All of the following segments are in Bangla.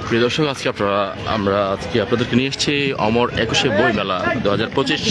প্রিয় দর্শক, আমরা আজকে আপনাদেরকে নিয়ে এসেছি অমর 21শে বইমেলা 2025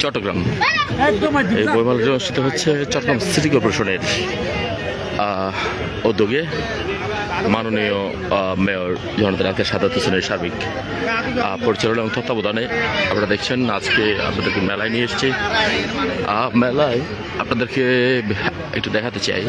চট্টগ্রাম। এই বইমেলাটি অনুষ্ঠিত হচ্ছে চট্টগ্রাম সিটি কর্পোরেশনের উদ্যোগে মাননীয় মেয়র জনতা সাদাত হোসেনের সার্বিক পরিচালনা এবং তত্ত্বাবধানে আপনারা দেখছেন আজকে আপনাদেরকে মেলায় নিয়ে এসেছি। মেলায় আপনাদেরকে একটু দেখাতে চাই।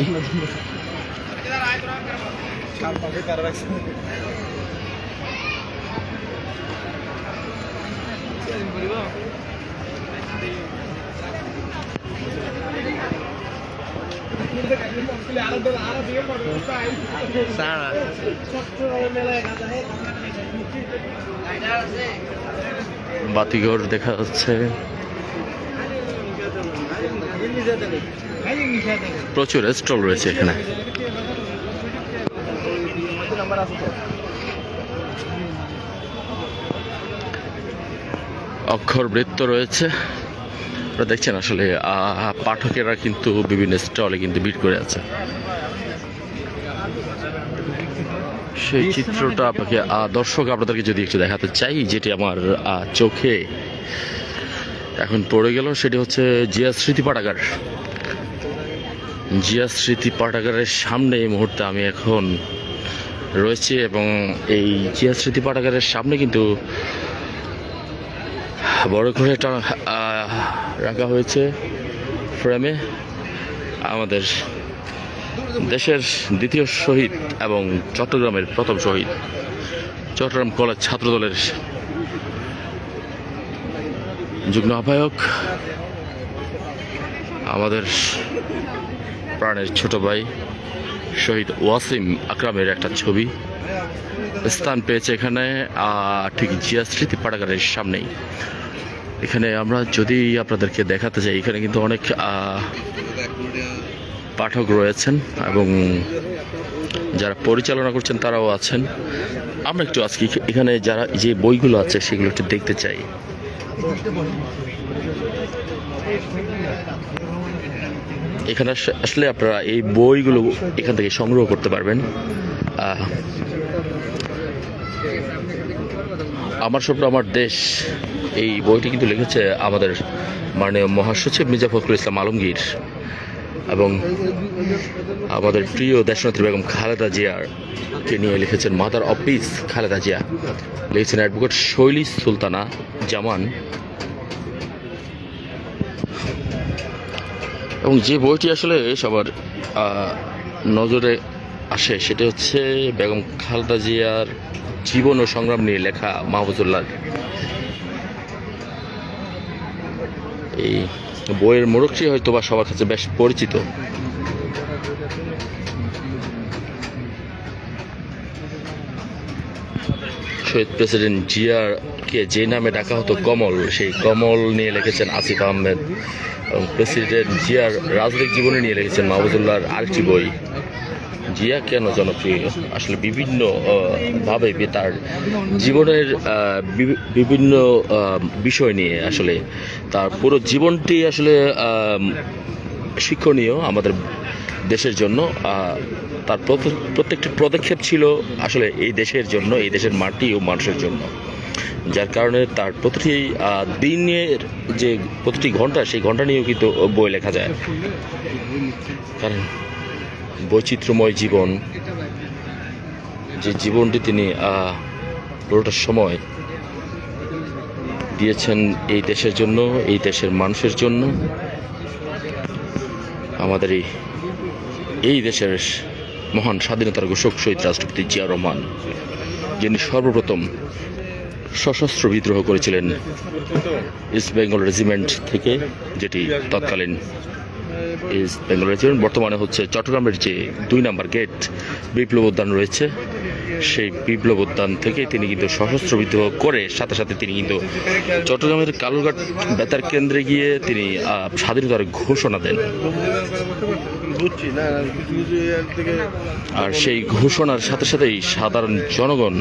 বাতিঘর দেখা যাচ্ছে, প্রচুর স্টল রয়েছে এখানে। অক্ষর বৃত্ত রয়েছে, আপনারা দেখছেন। আসলে পাঠকেরা কিন্তু বিভিন্ন স্টলে কিন্তু ভিড় করে আছে। সেই চিত্রটা আপনাকে দর্শক আপনাদেরকে যদি একটু দেখাতে চাই, যেটি আমার চোখে এখন পড়ে গেল, সেটি হচ্ছে জিয়া স্মৃতি পাঠাগার। জিয়া স্মৃতি পাঠাগারের সামনে এই মুহূর্তে আমি এখন রয়েছে, এবং এই জিয়া স্মৃতি পাঠাগারের সামনে কিন্তু বড় করে একটা রাখা হয়েছে ফ্রেমে আমাদের দেশের দ্বিতীয় শহীদ এবং চট্টগ্রামের প্রথম শহীদ, চট্টগ্রাম কলেজ ছাত্রদলের যুগ্ম আহ্বায়ক, আমাদের প্রাণের ছোট ভাই শহীদ ওয়াসিম আকরামের একটা ছবি স্থান পেয়েছে এখানে, ঠিক জিয়া স্মৃতি পাঠাগারের সামনেই। এখানে আমরা যদি আপনাদেরকে দেখাতে চাই, এখানে কিন্তু অনেক পাঠক রয়েছেন এবং যারা পরিচালনা করছেন তারাও আছেন। আমরা একটু আজকে এখানে যারা যে বইগুলো আছে সেগুলো একটু দেখতে চাই। এখানে আসলে আপনারা এই বইগুলো এখান থেকে সংগ্রহ করতে পারবেন। আমার স্বপ্ন আমার দেশ, এই বইটি কিন্তু লিখেছে আমাদের মাননীয় মহাসচিব মির্জা ফখরুল ইসলাম আলমগীর, এবং আমাদের প্রিয় দেশনেত্রী বেগম খালেদা জিয়াকে নিয়ে লিখেছেন mother of piece Khaleda Zia, লিখেছেন অ্যাডভোকেট শৈলী সুলতানা জামান। এবং যে বইটি আসলে সবার নজরে আসে সেটা হচ্ছে বেগম খালেদা জিয়ার জীবন ও সংগ্রাম নিয়ে লেখা মাহফুজুল্লাহ। এই বইয়ের মোড়কটি হয়তো বা সবার কাছে বেশ পরিচিত। শহীদ প্রেসিডেন্ট জিয়াকে যে নামে ডাকা হতো কমল, সেই কমল নিয়ে লিখেছেন আসিফ আহমেদ, এবং প্রেসিডেন্ট জিয়ার রাজনৈতিক জীবনে নিয়ে লিখেছেন মাহফুজুল্লাহর আরেকটি বই জিয়া কেন জনপ্রিয়। আসলে বিভিন্ন ভাবে তার জীবনের বিভিন্ন বিষয় নিয়ে আসলে তার পুরো জীবনটি আসলে শিক্ষণীয় আমাদের দেশের জন্য। তার প্রত্যেকটি পদক্ষেপ ছিল আসলে এই দেশের জন্য, এই দেশের মাটি ও মানুষের জন্য, যার কারণে তার প্রতিটি দিনের যে প্রতিটি ঘন্টা, সেই ঘন্টা নিয়েও কিন্তু বই লেখা যায়। কারণ বৈচিত্র্যময় জীবন, যে জীবনটি তিনি পুরোটা সময় দিয়েছেন এই দেশের জন্য, এই দেশের মানুষের জন্য, আমাদের এই দেশের মহান স্বাধীনতার ঘোষক শহীদ রাষ্ট্রপতি জিয়া রহমান, যিনি সর্বপ্রথম সশস্ত্র বিদ্রোহ করেছিলেন ইস্ট বেঙ্গল রেজিমেন্ট থেকে, যেটি তৎকালীন ইস্ট বেঙ্গল রেজিমেন্ট, বর্তমানে হচ্ছে চট্টগ্রামের যে 2 নম্বর গেট বিপ্লব উদ্যান রয়েছে, সেই বিপ্লব উদ্যান থেকে তিনি কিন্তু সশস্ত্র বিদ্রোহ করে সাথে সাথে তিনি কিন্তু চট্টগ্রামের কালুরঘাট বেতার কেন্দ্রে গিয়ে তিনি স্বাধীনতার ঘোষণা দেন। আর সেই ঘোষণার সাথে সাথেই সাধারণ জনগণ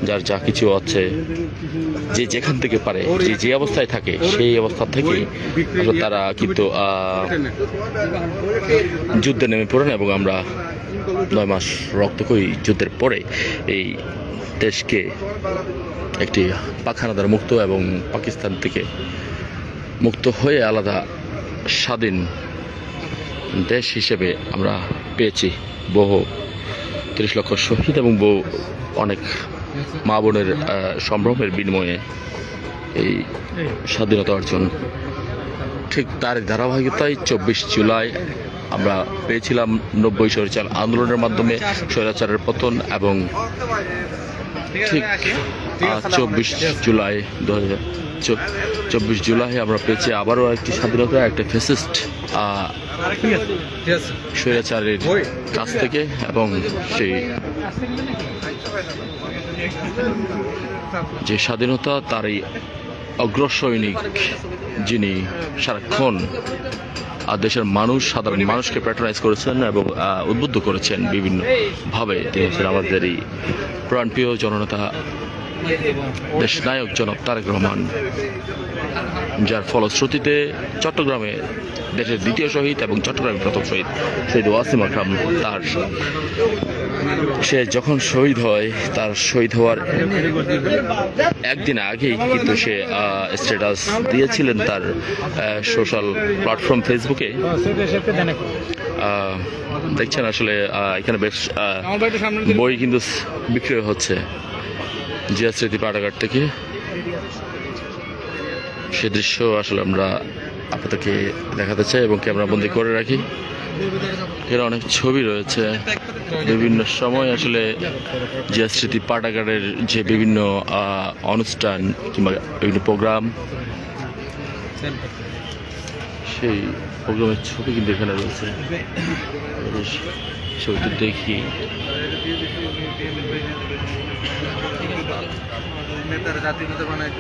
যার যা কিছু আছে, যে যেখান থেকে পারে, যে অবস্থায় থাকে, সেই অবস্থা থেকে তারা কিন্তু যুদ্ধে নেমে পড়েন, এবং আমরা 9 মাস রক্তক্ষয়ী যুদ্ধের পরে এই দেশকে একটি পাক হানাদার মুক্ত এবং পাকিস্তান থেকে মুক্ত হয়ে আলাদা স্বাধীন দেশ হিসেবে আমরা পেয়েছি। বহু 30 লক্ষ শহীদ এবং বহু অনেক মা বোনের সম্ভ্রমের বিনিময়ে এই স্বাধীনতা অর্জন। ঠিক তার ধারাবাহিকতায় 24 জুলাই আমরা পেয়েছিলাম 90 স্বৈরাচার আন্দোলনের মাধ্যমে স্বৈরাচারের পতন, এবং ঠিক 24 জুলাই আমরা পেয়েছি আবারও একটি স্বাধীনতা, একটা ফ্যাসিস্ট স্বৈরাচারের কাছ থেকে। এবং সেই যে স্বাধীনতা, তারই অগ্রসৈনিক যিনি সারাক্ষণ দেশের মানুষ, সাধারণ মানুষকে প্যাট্রোনাইজ করেছেন এবং উদ্বুদ্ধ করেছেন বিভিন্নভাবে, তিনি হচ্ছেন আমাদের এই প্রাণপ্রিয় জননেতা দেশনায়ক জনাব তারেক রহমান, যার ফলশ্রুতিতে চট্টগ্রামে দেশের দ্বিতীয় শহীদ এবং চট্টগ্রামের প্রথম শহীদ ওয়াসিম আকরাম, তার সে যখন শহীদ হয়, তার শহীদ হওয়ার একদিন আগেই কিন্তু সে স্ট্যাটাস দিয়েছিলেন তার সোশ্যাল প্ল্যাটফর্ম ফেসবুকে। দেখছেন আসলে এখানে বেশ বই কিন্তু বিক্রয় হচ্ছে জিয়া স্মৃতি পাঠাগার থেকে। সে দৃশ্য আসলে আমরা আপনাদেরকে দেখাতে চাই এবং ক্যামেরাবন্দি করে রাখি। এর অনেক ছবি রয়েছে বিভিন্ন সময়, আসলে জিয়া স্মৃতি পাঠাগারের যে বিভিন্ন অনুষ্ঠান কিংবা বিভিন্ন প্রোগ্রাম, সেই প্রোগ্রামের ছবি কিন্তু এখানে রয়েছে। ছবিটি দেখি নেতারা জাতির মতো বানায়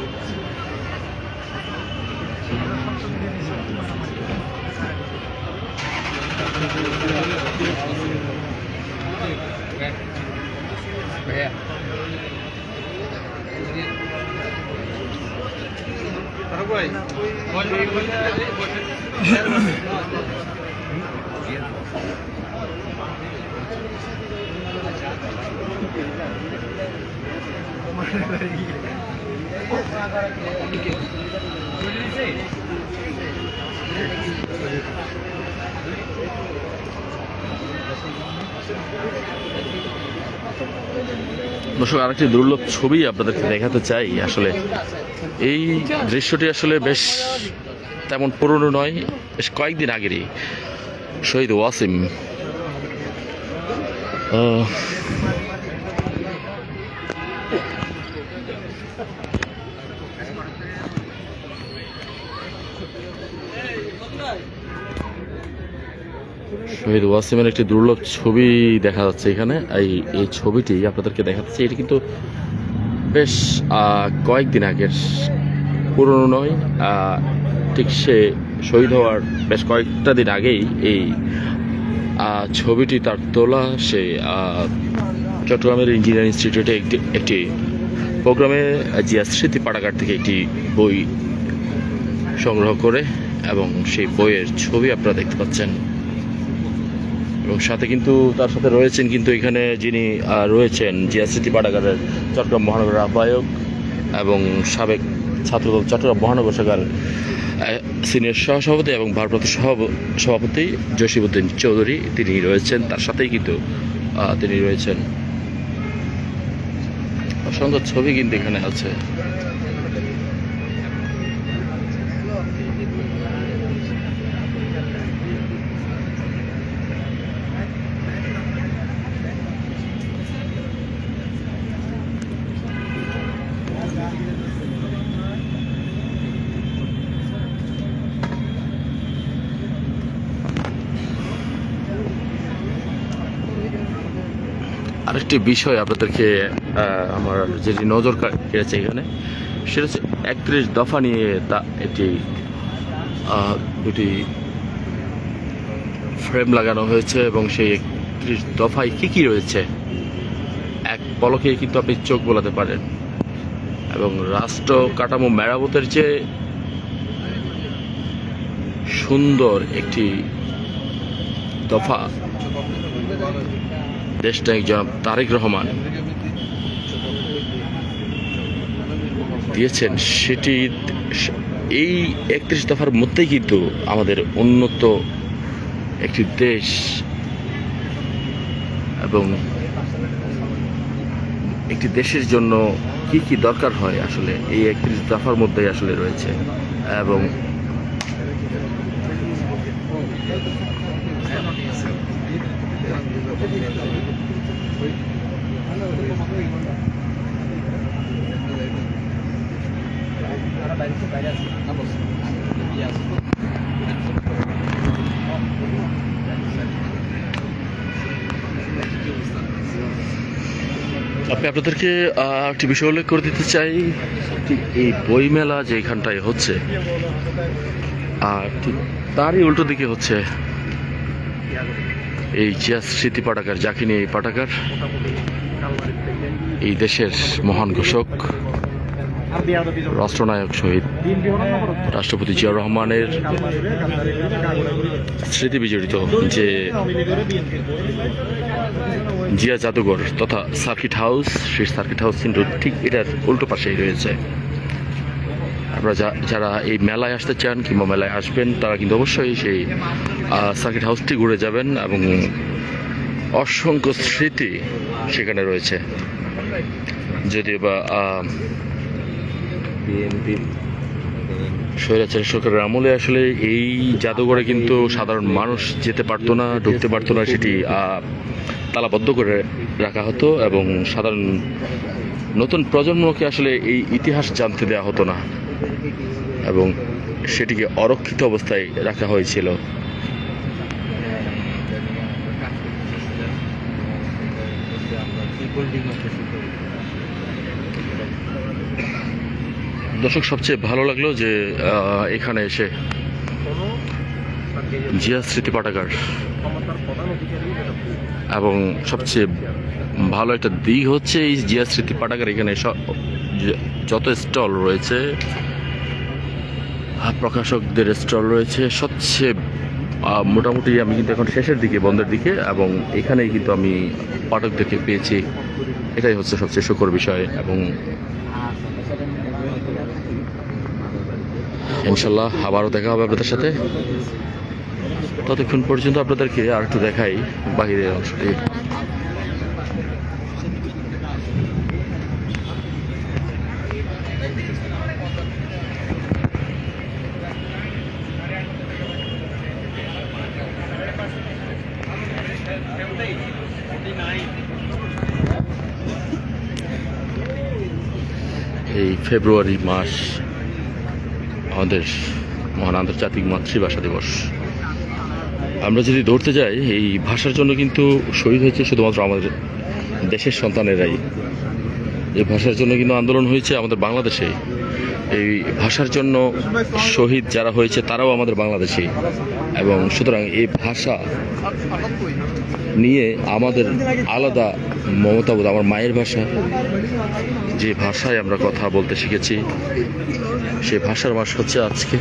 দর্শক, আরেকটি দুর্লভ ছবি আপনাদেরকে দেখাতে চাই। আসলে এই দৃশ্যটি আসলে বেশ তেমন পুরনো নয়, বেশ কয়েকদিন আগেরই। শহীদ ওয়াসিম শহীদ ওয়াসিমের একটি দুর্লভ ছবি দেখা যাচ্ছে এখানে। এই ছবিটি আপনাদেরকে দেখাচ্ছে, এটি কিন্তু বেশ কয়েকদিন আগের, পুরনো নয়। ঠিক সে শহীদ হওয়ার বেশ কয়েকটা দিন আগেই এই ছবিটি তার তোলা। সে চট্টগ্রামের ইঞ্জিনিয়ারিং ইনস্টিটিউটে একটি প্রোগ্রামে জিয়া স্মৃতি পাঠাগার থেকে একটি বই সংগ্রহ করে, এবং সেই বইয়ের ছবি আপনারা দেখতে পাচ্ছেন। এবং সাথে কিন্তু তার সাথে রয়েছেন কিন্তু এখানে যিনি রয়েছেন জিয়া স্মৃতি পাঠাগারের চট্টগ্রাম মহানগরের আহ্বায়ক এবং সাবেক ছাত্রদল চট্টগ্রাম মহানগর শাখার সিনিয়র সহসভাপতি এবং ভারপ্রাপ্ত সভাপতি জসিমউদ্দিন চৌধুরী, তিনি রয়েছেন। তার সাথেই কিন্তু তিনি রয়েছেন। অসংখ্য ছবি কিন্তু এখানে আছে। আরেকটি বিষয় আপনাদেরকে আমার যেটি নজর কেড়েছে এখানে, সেটা হচ্ছে 31 দফা নিয়ে এটি দুটি ফ্রেম লাগানো হয়েছে, এবং সেই 31 দফায় কী কী রয়েছে এক পলকে কিন্তু আপনি চোখ বোলাতে পারেন। এবং রাষ্ট্র কাঠামো মেরামতের যে সুন্দর একটি দফা, দেশনায়ক জনাব তারেক রহমান দিয়েছেন, সেটি এই 31 দফার মধ্যেই কিন্তু আমাদের উন্নত একটি দেশ এবং একটি দেশের জন্য কি কি দরকার হয় আসলে এই 31 দফার মধ্যেই আসলে রয়েছে। এবং আপনাদেরকে একটি বিষয় উল্লেখ করে দিতে চাই, ঠিক এই বইমেলা যেখানটায় হচ্ছে ঠিক তারই উল্টো দিকে হচ্ছে এই জিয়া স্মৃতি পাঠাগার, যাকে নিয়ে এই পাঠাগার এই দেশের মহান ঘোষক রাষ্ট্রনায়ক শহীদ রাষ্ট্রপতি জিয়াউর রহমানের স্মৃতি বিজড়িত যে জিয়া জাদুঘর তথা সার্কিট হাউস, সেই সার্কিট হাউস কিন্তু ঠিক এটার উল্টো পাশেই রয়েছে। আপনারা যারা এই মেলায় আসতে চান কিংবা মেলায় আসবেন তারা কিন্তু অবশ্যই সেই সার্কিট হাউসটি ঘুরে যাবেন এবং অসংখ্য স্মৃতি সেখানে রয়েছে। যদিও বা স্বৈরাচারী সরকারের আমলে আসলে এই জাদুঘরে কিন্তু সাধারণ মানুষ যেতে পারতো না, ঢুকতে পারতো না, সেটি তালাবদ্ধ করে রাখা হতো এবং সাধারণ নতুন প্রজন্মকে আসলে এই ইতিহাস জানতে দেওয়া হতো না এবং সেটিকে অরক্ষিত অবস্থায় রাখা হয়েছিল। দর্শক, সবচেয়ে ভালো লাগলো যে এখানে এসে জিয়া স্মৃতি পাঠাগার এবং সবচেয়ে ভালো একটা দিক হচ্ছে এই জিয়া স্মৃতি পাঠাগার, এখানে যত স্টল রয়েছে, প্রকাশকদের স্টল রয়েছে, সবচেয়ে মোটামুটি আমি কিন্তু এখন শেষের দিকে, বন্ধের দিকে, এবং এখানেই কিন্তু আমি পাঠকদেরকে পেয়েছি। এটাই হচ্ছে সবচেয়ে সুখর বিষয় এবং ইনশাল্লাহ আবারও দেখা হবে আপনাদের সাথে। ততক্ষণ পর্যন্ত আপনাদেরকে আর একটু দেখাই বাহিরের অংশটি। এই ফেব্রুয়ারি মাস আমাদের মহান আন্তর্জাতিক মাতৃভাষা দিবস। আমরা যদি ধরতে যাই, এই ভাষার জন্য কিন্তু শহীদ হয়েছে শুধুমাত্র আমাদের দেশের সন্তানেরাই। এই ভাষার জন্য কিন্তু আন্দোলন হয়েছে আমাদের বাংলাদেশে। এই ভাষার জন্য শহীদ যারা হয়েছে তারাও আমাদের বাংলাদেশি এবং সুতরাং এই ভাষা নিয়ে আমাদের আলাদা মমতাবোধ। আমার মায়ের ভাষা, যে ভাষায় আমরা কথা বলতে শিখেছি, সেই ভাষার মাস হচ্ছে আজকে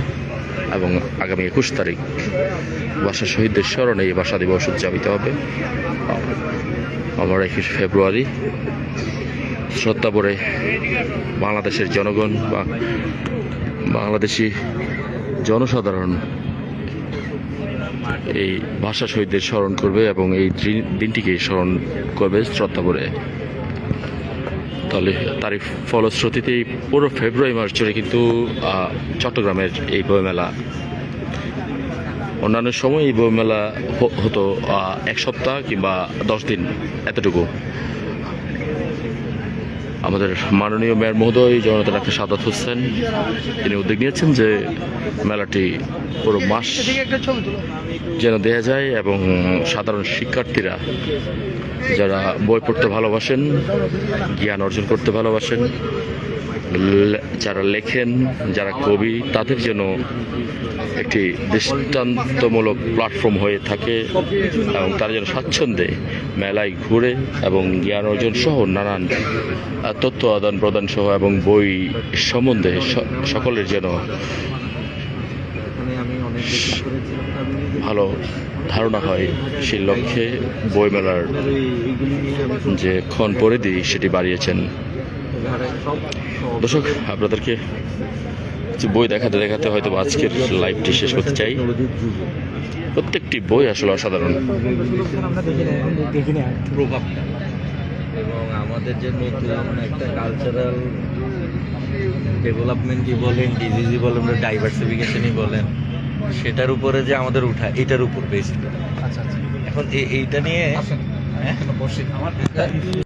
এবং আগামী 21 তারিখ ভাষা শহীদদের স্মরণে এই ভাষা দিবস উদযাপিত হবে। আমরা 21 ফেব্রুয়ারি শ্রদ্ধা ভরে বাংলাদেশের জনগণ বা বাংলাদেশি জনসাধারণ এই ভাষা শহীদদের স্মরণ করবে এবং এই দিনটিকে স্মরণ করবে শ্রদ্ধা ভরে। তাহলে তারই ফলশ্রুতিতে পুরো ফেব্রুয়ারি মাস জুড়ে কিন্তু চট্টগ্রামের এই বইমেলা, অন্যান্য সময় এই বইমেলা হতো 1 সপ্তাহ কিংবা 10 দিন, এতটুকু। আমাদের মাননীয় মেয়র মহোদয় জনতা ডাক্তার সাদাত হোসেন তিনি উদ্যোগ নিয়েছেন যে মেলাটি পুরো মাস যেন দেয়া যায় এবং সাধারণ শিক্ষার্থীরা যারা বই পড়তে ভালোবাসেন, জ্ঞান অর্জন করতে ভালোবাসেন, যারা লেখেন, যারা কবি, তাদের জন্য একটি দৃষ্টান্তমূলক প্ল্যাটফর্ম হয়ে থাকে এবং তারা যেন স্বাচ্ছন্দ্যে মেলায় ঘুরে এবং জ্ঞান অর্জন সহ নানান তথ্য আদান প্রদান সহ এবং বই সম্বন্ধে সকলের যেন ভালো ধারণা হয় সেই লক্ষ্যে বইমেলার যে ক্ষণ পরিধি সেটি বাড়িয়েছেন। দর্শক, আপনাদেরকে কিছু বই দেখাতে দেখাতে হয়তো আজকের লাইভটি শেষ করতে চাই। প্রত্যেকটি বই আসলে অসাধারণ। প্রভাবটা এবং আমাদের যে নতুন একটা কালচারাল ডেভেলপমেন্টই বলেন, ডিজিজই বলেন, ডাইভার্সিফিকেশনই বলেন, সেটার উপরে যে আমাদের উঠা, এটার উপর বেশি। এখন এইটা নিয়ে